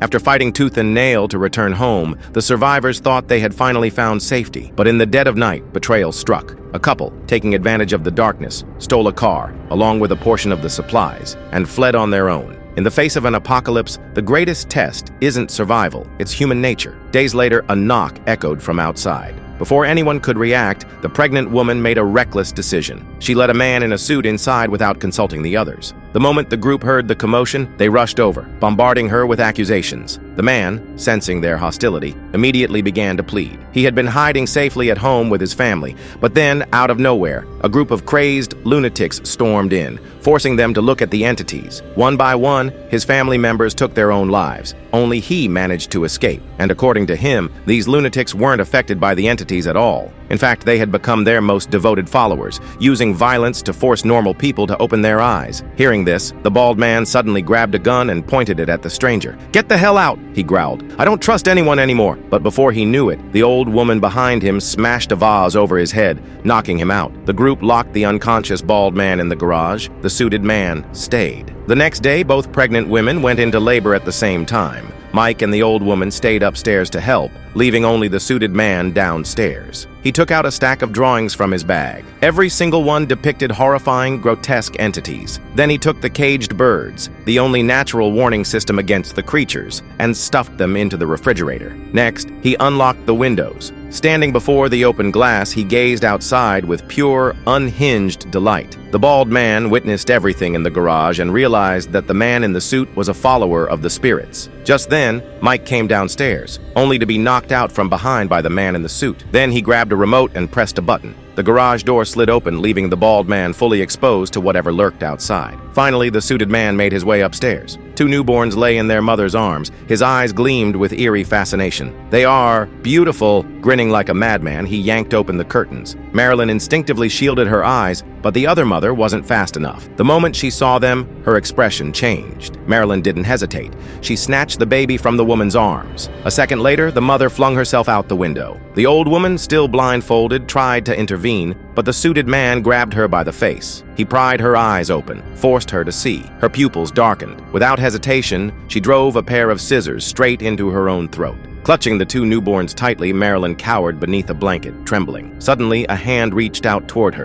After fighting tooth and nail to return home, the survivors thought they had finally found safety. But in the dead of night, betrayal struck. A couple, taking advantage of the darkness, stole a car, along with a portion of the supplies, and fled on their own. In the face of an apocalypse, the greatest test isn't survival, it's human nature. Days later, a knock echoed from outside. Before anyone could react, the pregnant woman made a reckless decision. She let a man in a suit inside without consulting the others. The moment the group heard the commotion, they rushed over, bombarding her with accusations. The man, sensing their hostility, immediately began to plead. He had been hiding safely at home with his family, but then, out of nowhere, a group of crazed lunatics stormed in, forcing them to look at the entities. One by one, his family members took their own lives. Only he managed to escape, and according to him, these lunatics weren't affected by the entities at all. In fact, they had become their most devoted followers, using violence to force normal people to open their eyes. Hearing this, the bald man suddenly grabbed a gun and pointed it at the stranger. "Get the hell out!" he growled. "I don't trust anyone anymore." But before he knew it, the old woman behind him smashed a vase over his head, knocking him out. The group locked the unconscious bald man in the garage. The suited man stayed. The next day, both pregnant women went into labor at the same time. Mike and the old woman stayed upstairs to help, leaving only the suited man downstairs. He took out a stack of drawings from his bag. Every single one depicted horrifying, grotesque entities. Then he took the caged birds, the only natural warning system against the creatures, and stuffed them into the refrigerator. Next, he unlocked the windows. Standing before the open glass, he gazed outside with pure, unhinged delight. The bald man witnessed everything in the garage and realized that the man in the suit was a follower of the spirits. Just then, Mike came downstairs, only to be knocked out from behind by the man in the suit. Then he grabbed a remote and pressed a button. The garage door slid open, leaving the bald man fully exposed to whatever lurked outside. Finally, the suited man made his way upstairs. Two newborns lay in their mother's arms. His eyes gleamed with eerie fascination. "They are beautiful." Grinning like a madman, he yanked open the curtains. Marilyn instinctively shielded her eyes, but the other mother wasn't fast enough. The moment she saw them, her expression changed. Marilyn didn't hesitate. She snatched the baby from the woman's arms. A second later, the mother flung herself out the window. The old woman, still blindfolded, tried to intervene, but the suited man grabbed her by the face. He pried her eyes open, forced her to see. Her pupils darkened. Without hesitation, she drove a pair of scissors straight into her own throat. Clutching the two newborns tightly, Marilyn cowered beneath a blanket, trembling. Suddenly, a hand reached out toward her.